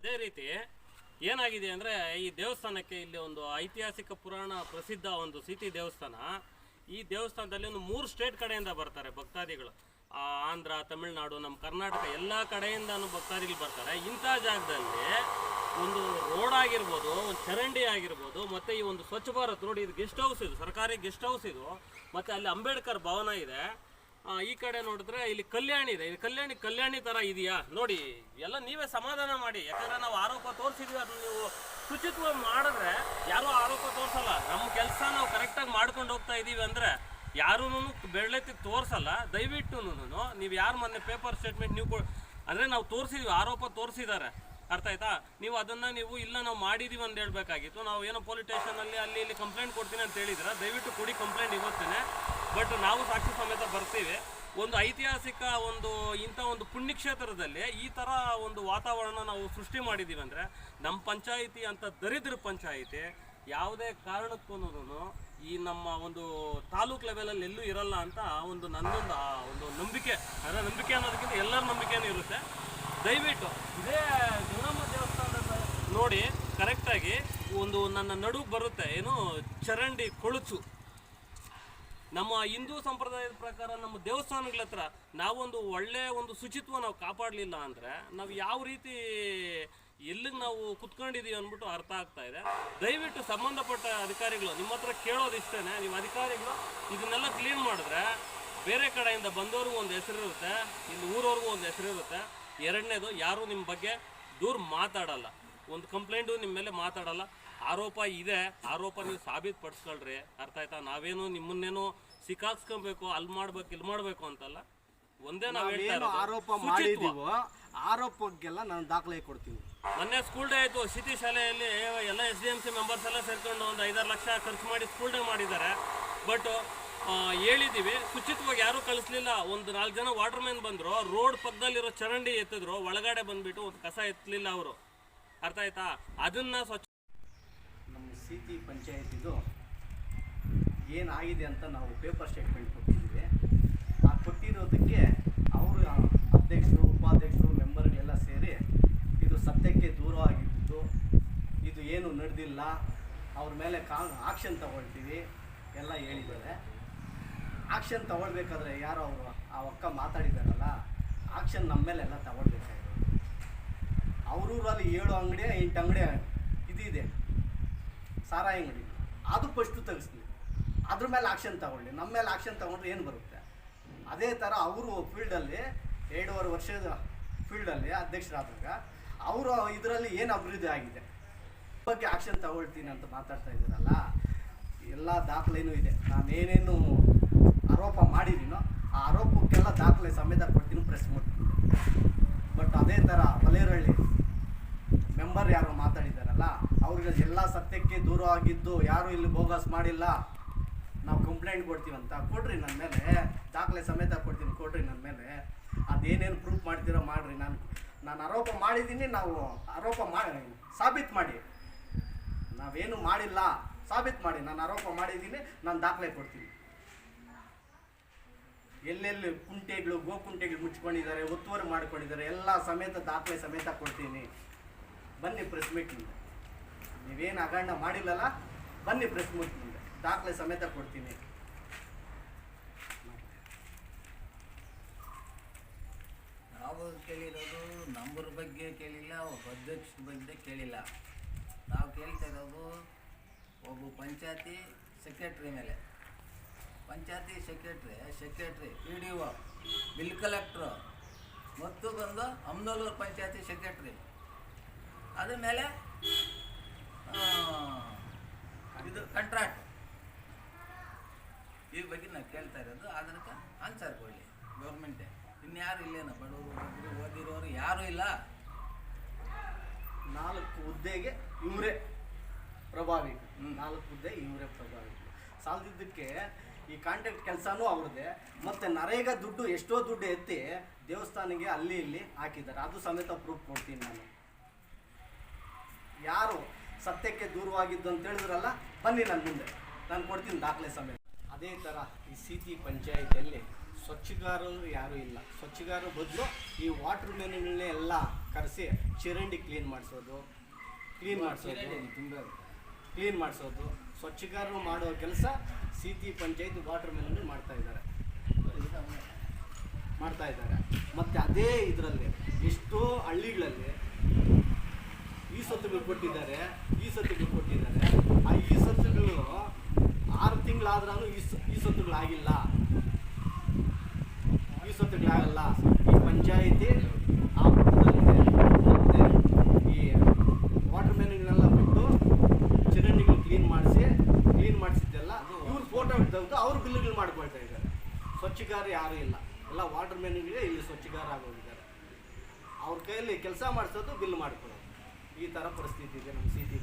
ಅದೇ ರೀತಿ ಏನಾಗಿದೆ ಅಂದರೆ ಈ ದೇವಸ್ಥಾನಕ್ಕೆ ಇಲ್ಲಿ ಒಂದು ಐತಿಹಾಸಿಕ ಪುರಾಣ ಪ್ರಸಿದ್ಧ ಒಂದು ಸೀತಿ ದೇವಸ್ಥಾನ. ಈ ದೇವಸ್ಥಾನದಲ್ಲಿ ಒಂದು 3 ಸ್ಟೇಟ್ ಕಡೆಯಿಂದ ಬರ್ತಾರೆ ಭಕ್ತಾದಿಗಳು. ಆಂಧ್ರ, ತಮಿಳುನಾಡು, ನಮ್ಮ ಕರ್ನಾಟಕ ಎಲ್ಲ ಕಡೆಯಿಂದನೂ ಭಕ್ತಾದಿಗಳು ಬರ್ತಾರೆ. ಇಂಥ ಜಾಗದಲ್ಲಿ ಒಂದು ರೋಡ್ ಆಗಿರ್ಬೋದು, ಒಂದು ಚರಂಡಿ ಆಗಿರ್ಬೋದು, ಮತ್ತು ಈ ಒಂದು ಸ್ವಚ್ಛ ಭಾರತ್ ನೋಡಿ, ಇದು ಗೆಸ್ಟ್ ಹೌಸ್, ಇದು ಸರ್ಕಾರಿ ಗೆಸ್ಟ್ ಹೌಸ್ ಇದು. ಮತ್ತು ಅಲ್ಲಿ ಅಂಬೇಡ್ಕರ್ ಭವನ ಇದೆ. ಈ ಕಡೆ ನೋಡಿದ್ರೆ ಇಲ್ಲಿ ಕಲ್ಯಾಣಿ ಇದೆ. ಇದು ಕಲ್ಯಾಣಿ ಥರ ಇದೆಯಾ ನೋಡಿ, ಎಲ್ಲ ನೀವೇ ಸಮಾಧಾನ ಮಾಡಿ. ಯಾಕಂದರೆ ನಾವು ಆರೋಪ ತೋರಿಸಿದ್ವಿ, ಅದನ್ನು ನೀವು ಶುಚಿತ್ವ ಮಾಡಿದ್ರೆ ಯಾರೂ ಆರೋಪ ತೋರಿಸಲ್ಲ. ನಮ್ಮ ಕೆಲಸ ನಾವು ಕರೆಕ್ಟಾಗಿ ಮಾಡ್ಕೊಂಡು ಹೋಗ್ತಾ ಇದ್ದೀವಿ ಅಂದರೆ ಯಾರೂ ಬೆರಳೆತ್ತಿ ತೋರಿಸಲ್ಲ. ದಯವಿಟ್ಟು ನೀವು ಯಾರು ಮೊನ್ನೆ ಪೇಪರ್ ಸ್ಟೇಟ್ಮೆಂಟ್ ನೀವು ಅಂದರೆ ನಾವು ತೋರಿಸಿದ್ವಿ, ಆರೋಪ ತೋರಿಸಿದ್ದಾರೆ, ಅರ್ಥ ಆಯ್ತಾ? ನೀವು ಅದನ್ನು ಇಲ್ಲ ನಾವು ಮಾಡಿದ್ದೀವಿ ಅಂತ ಹೇಳಬೇಕಾಗಿತ್ತು. ನಾವು ಏನೋ ಪೊಲೀಸ್ ಸ್ಟೇಷನಲ್ಲಿ ಅಲ್ಲಿ ಇಲ್ಲಿ ಕಂಪ್ಲೇಂಟ್ ಕೊಡ್ತೀನಿ ಅಂತ ಹೇಳಿದ್ರೆ ದಯವಿಟ್ಟು ಕೊಡಿ ಕಂಪ್ಲೇಂಟ್ ಇವತ್ತೇ. ಬಟ್ ನಾವು ಸಾಕ್ಷಿ ಸಮೇತ ಬರ್ತೀವಿ. ಒಂದು ಐತಿಹಾಸಿಕ ಇಂಥ ಒಂದು ಪುಣ್ಯಕ್ಷೇತ್ರದಲ್ಲಿ ಈ ಥರ ಒಂದು ವಾತಾವರಣ ನಾವು ಸೃಷ್ಟಿ ಮಾಡಿದ್ದೀವಿ ಅಂದರೆ ನಮ್ಮ ಪಂಚಾಯಿತಿ ಅಂತ ದರಿದ್ರ ಪಂಚಾಯಿತಿ ಯಾವುದೇ ಕಾರಣಕ್ಕೂ ಈ ನಮ್ಮ ಒಂದು ತಾಲೂಕು ಲೆವೆಲಲ್ಲಿ ಎಲ್ಲೂ ಇರಲ್ಲ ಅಂತ ನನ್ನೊಂದು ನಂಬಿಕೆ. ಅದರ ನಂಬಿಕೆ ಅನ್ನೋದಕ್ಕಿಂತ ಎಲ್ಲರ ನಂಬಿಕೆನೂ ಇರುತ್ತೆ. ದಯವಿಟ್ಟು ಇದೇ ಗಂಗಮ್ಮ ದೇವಸ್ಥಾನದ ನೋಡಿ ಕರೆಕ್ಟಾಗಿ ನನ್ನ ನಡುವು ಬರುತ್ತೆ, ಏನು ಚರಂಡಿ ಕೊಳಚು. ನಮ್ಮ ಹಿಂದೂ ಸಂಪ್ರದಾಯದ ಪ್ರಕಾರ ನಮ್ಮ ದೇವಸ್ಥಾನಗಳ ಹತ್ರ ನಾವೊಂದು ಒಳ್ಳೆಯ ಶುಚಿತ್ವ ನಾವು ಕಾಪಾಡಲಿಲ್ಲ ಅಂದರೆ ನಾವು ಯಾವ ರೀತಿ ಎಲ್ಲಿಗೆ ನಾವು ಕುತ್ಕೊಂಡಿದ್ದೀವಿ ಅಂದ್ಬಿಟ್ಟು ಅರ್ಥ ಆಗ್ತಾ ಇದೆ. ದಯವಿಟ್ಟು ಸಂಬಂಧಪಟ್ಟ ಅಧಿಕಾರಿಗಳು ನಿಮ್ಮ ಹತ್ರ ಕೇಳೋದಿಷ್ಟೇ, ನೀವು ಅಧಿಕಾರಿಗಳು ಇದನ್ನೆಲ್ಲ ಕ್ಲೀನ್ ಮಾಡಿದ್ರೆ ಬೇರೆ ಕಡೆಯಿಂದ ಬಂದವ್ರಿಗೂ ಒಂದು ಹೆಸರಿರುತ್ತೆ, ಇಲ್ಲಿ ಊರವ್ರಿಗೂ ಒಂದು ಹೆಸರಿರುತ್ತೆ. ಎರಡನೇದು, ಯಾರೂ ನಿಮ್ಮ ಬಗ್ಗೆ ದೂರ ಮಾತಾಡಲ್ಲ, ಒಂದು ಕಂಪ್ಲೇಂಟು ನಿಮ್ಮ ಮೇಲೆ ಮಾತಾಡಲ್ಲ. ಆರೋಪ ಇದೆ, ಆರೋಪ ನೀವು ಸಾಬೀತುಪಡಿಸ್ಕೊಳ್ರಿ, ಅರ್ಥ ಆಯ್ತಾ? ನಾವೇನು ನಿಮ್ಮನ್ನೇನು ಸಿಕ್ಕಾಕ್ಸ್ಕೊಬೇಕು, ಅಲ್ಲಿ ಮಾಡ್ಬೇಕು ಇಲ್ಲಿ ಮಾಡಬೇಕು ಅಂತಲ್ಲ. ಒಂದೇ ನಾವು ಹೇಳ್ತಾ ಆರೋಪ ಮಾಡಿದೀವೋ ಆರೋಪಕ್ಕೆಲ್ಲ ನಾನು ದಾಖಲೆ ಕೊಡ್ತೀನಿ. ಮೊನ್ನೆ ಸ್ಕೂಲ್ ಡೇ ಆಯಿತು, ಸಿಟಿ ಶಾಲೆಯಲ್ಲಿ ಎಲ್ಲ SDMC ಮೆಂಬರ್ಸ್ ಎಲ್ಲ ಸೇರ್ಕೊಂಡು ಒಂದು 5-6 ಲಕ್ಷ ಖರ್ಚು ಮಾಡಿ ಸ್ಕೂಲ್ ಡೇ ಮಾಡಿದ್ದಾರೆ. ಬಟ್ ಹೇಳಿದ್ದೀವಿ, ಶುಚಿತ್ವವಾಗಿ ಯಾರೂ ಕಳಿಸ್ಲಿಲ್ಲ. ಒಂದು 4 ಜನ ವಾಟರ್ ಮ್ಯಾನ್ ಬಂದರು, ರೋಡ್ ಪಕ್ಕದಲ್ಲಿರೋ ಚರಂಡಿ ಎತ್ತಿದ್ರು, ಒಳಗಡೆ ಬಂದುಬಿಟ್ಟು ಒಂದು ಕಸ ಎತ್ತಲಿಲ್ಲ ಅವರು, ಅರ್ಥ ಆಯ್ತಾ? ಅದನ್ನು ಸ್ವಚ್ಛ ನಮ್ಮ ಸಿಟಿ ಪಂಚಾಯತಿದು ಏನಾಗಿದೆ ಅಂತ ನಾವು ಪೇಪರ್ ಸ್ಟೇಟ್ಮೆಂಟ್ ಕೊಟ್ಟಿದ್ದೀವಿ. ಆ ಕೊಟ್ಟಿರೋದಕ್ಕೆ ಅವರು ಅಧ್ಯಕ್ಷರು, ಉಪಾಧ್ಯಕ್ಷರು, ಮೆಂಬರ್ಗಳೆಲ್ಲ ಸೇರಿ ಇದು ಸತ್ಯಕ್ಕೆ ದೂರವಾಗಿದ್ದು, ಇದು ಏನು ನಡೆದಿಲ್ಲ, ಅವ್ರ ಮೇಲೆ ಆಕ್ಷನ್ ತಗೊಳ್ತೀವಿ ಎಲ್ಲ ಹೇಳಿದ್ದಾರೆ. ಆಕ್ಷನ್ ತಗೊಳ್ಬೇಕಾದ್ರೆ ಯಾರು ಅವರು ಆ ಅಕ್ಕ ಮಾತಾಡಿದಾರಲ್ಲ, ಆಕ್ಷನ್ ನಮ್ಮ ಮೇಲೆಲ್ಲ ತಗೊಳ್ಬೇಕಾಗಿರೋದು. ಅವರೂರಲ್ಲಿ 7 ಅಂಗಡಿ 8 ಅಂಗಡಿ ಇದಿದೆ ಸಾರಾಯಿ ಅಂಗಡಿ, ಅದು ಫಸ್ಟು ತೆಗಿಸ್ಲಿ, ಅದ್ರ ಮೇಲೆ ಆಕ್ಷನ್ ತಗೊಳ್ಳಿ. ನಮ್ಮ ಮೇಲೆ ಆಕ್ಷನ್ ತಗೊಂಡ್ರೆ ಏನು ಬರುತ್ತೆ? ಅದೇ ಥರ ಅವರು ಫೀಲ್ಡಲ್ಲಿ 2.5 ವರ್ಷದ ಫೀಲ್ಡಲ್ಲಿ ಅಧ್ಯಕ್ಷರಾದಾಗ ಅವರು ಇದರಲ್ಲಿ ಏನು ಅಭಿವೃದ್ಧಿ ಆಗಿದೆ ಬಗ್ಗೆ ಆಕ್ಷನ್ ತಗೊಳ್ತೀನಿ ಅಂತ ಮಾತಾಡ್ತಾ ಇದ್ದೀರಲ್ಲ, ಎಲ್ಲ ದಾಖಲೆನೂ ಇದೆ. ನಾನೇನೇನು ಆರೋಪ ಮಾಡಿದ್ದೀನೋ ಆ ಆರೋಪಕ್ಕೆಲ್ಲ ದಾಖಲೆ ಸಮೇತ ಕೊಡ್ತೀನಿ, ಪ್ರೆಸ್ ಮಾಡ್ತೀನಿ. ಬಟ್ ಅದೇ ಥರ ಬಲೇರಹಳ್ಳಿ ಮೆಂಬರ್ ಯಾರು ಮಾತಾಡಿದಾರಲ್ಲ, ಅವ್ರಿಗೆ ಎಲ್ಲ ಸತ್ಯಕ್ಕೆ ದೂರವಾಗಿದ್ದು ಯಾರು ಇಲ್ಲಿ ಬೋಗಸ್ ಮಾಡಿಲ್ಲ, ನಾವು ಕಂಪ್ಲೇಂಟ್ ಕೊಡ್ತೀವಂತ ಕೊಡ್ರಿ, ನನ್ನ ಮೇಲೆ ದಾಖಲೆ ಸಮೇತ ಕೊಡ್ತೀನಿ, ಕೊಡ್ರಿ ನನ್ನ ಮೇಲೆ. ಅದೇನೇನು ಪ್ರೂಫ್ ಮಾಡ್ತೀರೋ ಮಾಡಿರಿ. ನಾನು ಆರೋಪ ಮಾಡಿದ್ದೀನಿ, ನಾವು ಆರೋಪ ಸಾಬೀತು ಮಾಡಿ. ನಾವೇನು ಮಾಡಿಲ್ಲ ಸಾಬೀತು ಮಾಡಿ. ನಾನು ಆರೋಪ ಮಾಡಿದ್ದೀನಿ, ನಾನು ದಾಖಲೆ ಕೊಡ್ತೀನಿ. ಎಲ್ಲೆಲ್ಲಿ ಕುಂಟೆಗಳು ಗೋಕುಂಟೆಗಳು ಮುಚ್ಕೊಂಡಿದ್ದಾರೆ, ಒತ್ತುವರಿ ಮಾಡ್ಕೊಂಡಿದ್ದಾರೆ, ಎಲ್ಲ ಸಮೇತ ದಾಖಲೆ ಸಮೇತ ಕೊಡ್ತೀನಿ. ಬನ್ನಿ ಪ್ರೆಸ್ ಮೀಟಿಂದ, ನೀವೇನು ಹಗರಣ ಮಾಡಿಲ್ಲಲ್ಲ, ಬನ್ನಿ ಪ್ರೆಸ್ ಮೀಟಿಂದ, ದಾಖಲೆ ಸಮೇತ ಕೊಡ್ತೀನಿ. ನಾವು ಕೇಳಿರೋದು ನಂಬರ್ ಬಗ್ಗೆ ಕೇಳಿಲ್ಲ, ಒಬ್ಬ ಅಧ್ಯಕ್ಷರ ಬಗ್ಗೆ ಕೇಳಿಲ್ಲ. ನಾವು ಕೇಳ್ತಾ ಇರೋದು ಒಬ್ಬ ಪಂಚಾಯತಿ ಸೆಕ್ರೆಟ್ರಿ ಮೇಲೆ. ಪಂಚಾಯತಿ ಸೆಕ್ರೆಟ್ರಿ PDO, ಬಿಲ್ ಕಲೆಕ್ಟ್ರು ಮತ್ತು ಬಂದು ಅಮ್ನೋಲೂರು ಪಂಚಾಯತಿ ಸೆಕ್ರೆಟ್ರಿ, ಅದ್ರ ಮೇಲೆ ಇದು ಕಾಂಟ್ರಾಕ್ಟ್. ಈ ಬಗ್ಗೆ ನಾವು ಕೇಳ್ತಾ ಇರೋದು, ಅದಕ್ಕೆ ಆನ್ಸರ್ ಕೊಡಲಿ ಗೌರ್ಮೆಂಟೇ. ಇನ್ಯಾರು ಇಲ್ಲೇನು ಬಡವರು ಓದಿರೋರು ಯಾರೂ ಇಲ್ಲ. 4 ಹುದ್ದೆಗೆ ಇವರೇ ಪ್ರಭಾವಿ, 4 ಹುದ್ದೆ ಇವರೇ ಪ್ರಭಾವಿ. ಸಾಲದಿದ್ದಕ್ಕೆ ಈ ಕಾಂಟ್ರಾಕ್ಟ್ ಕೆಲಸನೂ ಅವ್ರದ್ದೇ. ಮತ್ತು ನರೇಗಾ ದುಡ್ಡು ಎಷ್ಟೋ ದುಡ್ಡು ಎತ್ತಿ ದೇವಸ್ಥಾನಕ್ಕೆ ಅಲ್ಲಿ ಇಲ್ಲಿ ಹಾಕಿದ್ದಾರೆ, ಅದು ಸಮೇತ ಪ್ರೂಫ್ ಕೊಡ್ತೀನಿ ನಾನು. ಯಾರು ಸತ್ಯಕ್ಕೆ ದೂರವಾಗಿದ್ದು ಅಂತ ಹೇಳಿದ್ರಲ್ಲ, ಬನ್ನಿ ನನ್ನ ಮುಂದೆ, ನಾನು ಕೊಡ್ತೀನಿ ದಾಖಲೆ ಸಮೇತ. ಅದೇ ಥರ ಈ ಸಿಟಿ ಪಂಚಾಯತಿಯಲ್ಲಿ ಸ್ವಚ್ಛಗಾರರು ಯಾರೂ ಇಲ್ಲ. ಸ್ವಚ್ಛಗಾರರ ಬದಲು ಈ ವಾಟರ್ ಮ್ಯಾನ್ಗಳನ್ನೇ ಎಲ್ಲ ಕರೆಸಿ ಚರಂಡಿ ಕ್ಲೀನ್ ಮಾಡಿಸೋದು ಕ್ಲೀನ್ ಮಾಡಿಸೋದು ಸ್ವಚ್ಛಗಾರರು ಮಾಡೋ ಕೆಲಸ ಸಿಟಿ ಪಂಚಾಯತ್ ವಾಟರ್ ಮೆನಲ್ಲಿ ಮಾಡ್ತಾ ಇದ್ದಾರೆ. ಮತ್ತು ಅದೇ ಇದರಲ್ಲಿ ಎಷ್ಟೋ ಹಳ್ಳಿಗಳಲ್ಲಿ ಈ ಸತ್ತುಗಳು ಕೊಟ್ಟಿದ್ದಾರೆ. ಆ ಈ ಸತ್ತುಗಳು 6 ತಿಂಗಳಾದ್ರೂ ಈ ಸತ್ತುಗಳಾಗಿಲ್ಲ. ಈ ಪಂಚಾಯಿತಿ ಆ ಪಕ್ಕದಲ್ಲಿದೆ. ಮತ್ತು ಈ ವಾಟರ್ ಮ್ಯಾನ್ಗಳನ್ನೆಲ್ಲ ಬಿಟ್ಟು ಚರಂಡಿಗಳು ಕ್ಲೀನ್ ಮಾಡಿಸಿದ್ದೆಲ್ಲ ಇವ್ರು ಫೋಟೋ ತೆಗೆದು ಅವ್ರು ಬಿಲ್ಗಳು ಮಾಡ್ಕೊಳ್ತಾ ಇದ್ದಾರೆ. ಸ್ವಚ್ಛಗಾರ ಯಾರೂ ಇಲ್ಲ, ಎಲ್ಲ ವಾಟರ್ ಮ್ಯಾನ್ಗಳಿಗೆ ಇಲ್ಲಿ ಸ್ವಚ್ಛಗಾರ ಆಗೋಗಿದ್ದಾರೆ. ಅವ್ರ ಕೈಯಲ್ಲಿ ಕೆಲಸ ಮಾಡಿಸೋದು ಬಿಲ್ ಮಾಡ್ಕೊಳ್ಳೋದು. ಈ ಥರ ಪರಿಸ್ಥಿತಿ ಇದೆ ನಮ್ಮ ಸಿಟಿ.